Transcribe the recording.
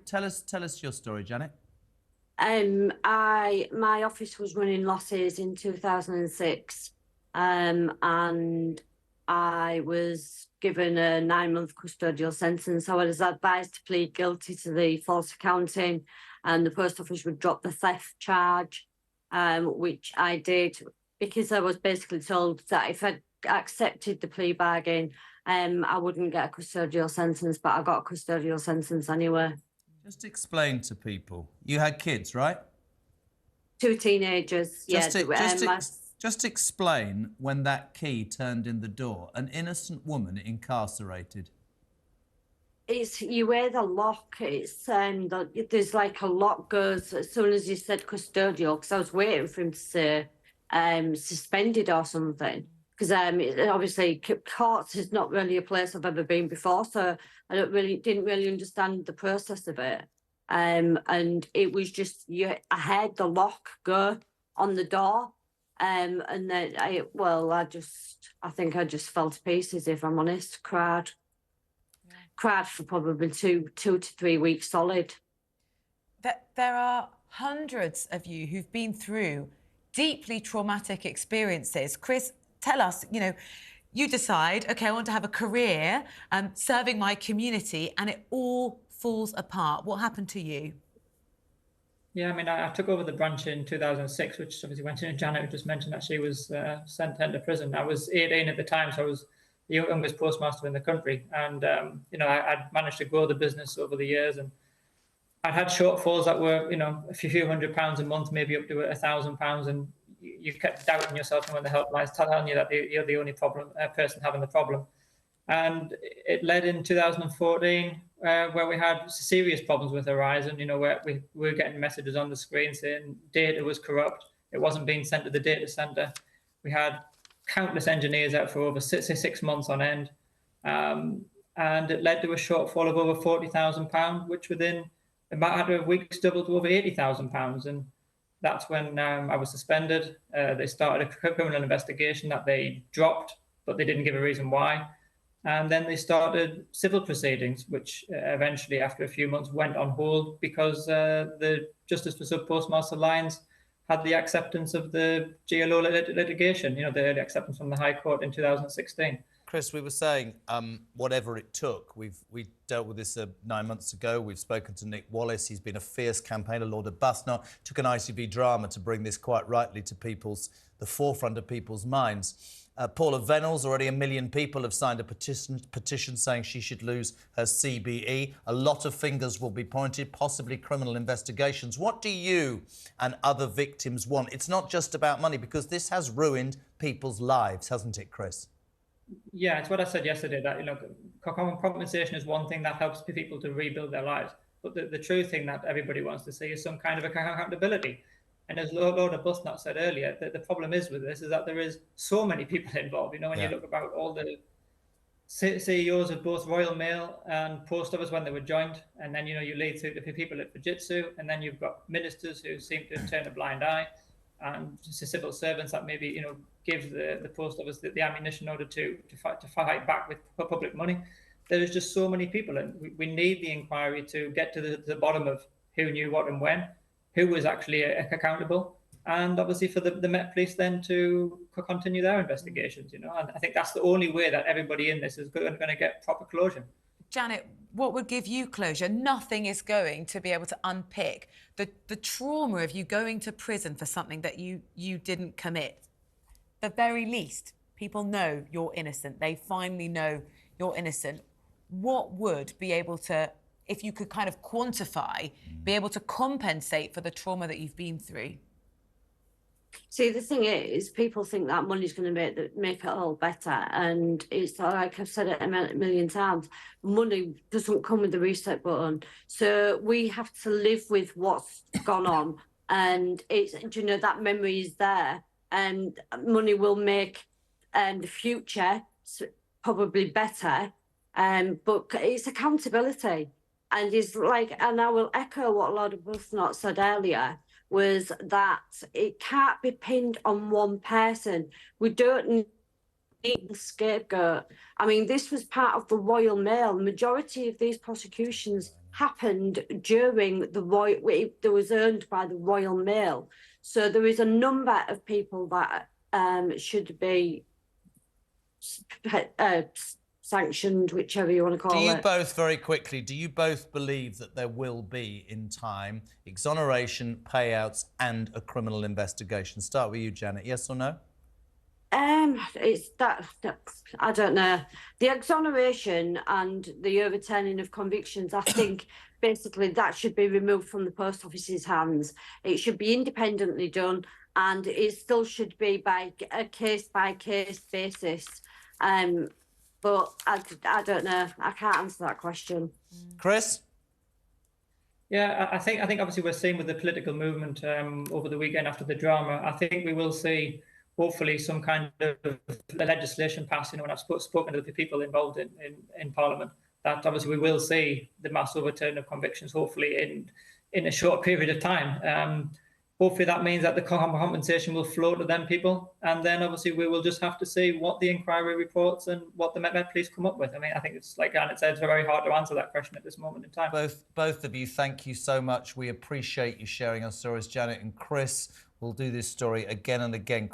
tell us your story, Janet. My office was running losses in 2006, and I was given a 9-month custodial sentence. I was advised to plead guilty to the false accounting, and the post office would drop the theft charge, which I did because I was basically told that if I accepted the plea bargain, I wouldn't get a custodial sentence, but I got a custodial sentence anyway. Just explain to people. You had kids, right? 2 teenagers. Just explain when that key turned in the door. An innocent woman incarcerated. It's you wear the lock. It's there's like a lock goes as soon as you said custodial, because I was waiting for him to say suspended or something. Because obviously courts is not really a place I've ever been before, so I didn't really understand the process of it. And it was just I heard the lock go on the door, and then I think I just fell to pieces, if I'm honest. Cried for probably two to 3 weeks solid. There are hundreds of you who've been through deeply traumatic experiences. Chris, tell us, you decide, OK, I want to have a career serving my community, and it all falls apart. What happened to you? Yeah, I mean, I took over the branch in 2006, which obviously went in. Janet just mentioned that she was sent to prison. I was 18 at the time, so I was the youngest postmaster in the country. And, I'd managed to grow the business over the years. And I'd had shortfalls that were, a few £100 a month, maybe up to £1,000. And you kept doubting yourself, and when the helpline's telling you that you're the only person having the problem. And it led in 2014 where we had serious problems with Horizon, where we were getting messages on the screen saying data was corrupt. It wasn't being sent to the data center. We had countless engineers out for over 6 months on end. And it led to a shortfall of over £40,000, which within a matter of weeks doubled to over £80,000. And that's when I was suspended. They started a criminal investigation that they dropped, but they didn't give a reason why. And then they started civil proceedings, which eventually, after a few months, went on hold because the Justice for Sub-Postmaster Lines had the acceptance of the GLO litigation, the early acceptance from the High Court in 2016. Chris, we were saying whatever it took. We dealt with this 9 months ago. We've spoken to Nick Wallace. He's been a fierce campaigner. Lord of Bustnot took an ITV drama to bring this quite rightly to the forefront of people's minds. Paula Venables, already 1 million people have signed a petition saying she should lose her CBE. A lot of fingers will be pointed, possibly criminal investigations. What do you and other victims want? It's not just about money, because this has ruined people's lives, hasn't it, Chris? Yeah, it's what I said yesterday, that compensation is one thing that helps people to rebuild their lives. But the true thing that everybody wants to see is some kind of accountability. And as Lord of Bustnot said earlier, the problem is with this is that there is so many people involved. When you look about all the CEOs of both Royal Mail and Post Office when they were joined, and then you lead through the people at Fujitsu, and then you've got ministers who seem to turn a blind eye, and civil servants that maybe give the Post Office the ammunition in order to fight back with public money. There is just so many people, and we need the inquiry to get to the bottom of who knew what and when, who was actually accountable, and obviously for the Met Police then to continue their investigations. And I think that's the only way that everybody in this is going to get proper closure. Janet, what would give you closure? Nothing is going to be able to unpick the trauma of you going to prison for something that you didn't commit. At the very least, people know you're innocent. They finally know you're innocent. What would be able to, if you could kind of quantify, be able to compensate for the trauma that you've been through? See, the thing is, people think that money's going to make it all better, and it's like I've said it a million times, money doesn't come with the reset button. So we have to live with what's gone on, and it's, that memory is there, and money will make the future probably better, but it's accountability. And it's like, and I will echo what Lord of Bustnot said earlier, was that it can't be pinned on one person. We don't need the scapegoat. I mean, this was part of the Royal Mail. Majority of these prosecutions happened during the Royal, that was earned by the Royal Mail. So there is a number of people that should be sanctioned, whichever you want to call it. Do you both, very quickly, do you both believe that there will be, in time, exoneration, payouts and a criminal investigation? Start with you, Janet. Yes or no? It's that I don't know. The exoneration and the overturning of convictions, I think basically that should be removed from the Post Office's hands. It should be independently done, and it still should be by a case-by-case basis. But I don't know. I can't answer that question. Chris? Yeah, I think obviously we're seeing with the political movement over the weekend after the drama, I think we will see hopefully some kind of legislation passed. When I've spoken to the people involved in Parliament, that obviously we will see the mass overturn of convictions hopefully in a short period of time. Hopefully that means that the compensation will flow to them people, and then obviously we will just have to see what the inquiry reports and what the Met Police come up with. I mean, I think it's like Janet said, it's very hard to answer that question at this moment in time. Both of you, thank you so much. We appreciate you sharing your stories, Janet and Chris. We'll do this story again and again.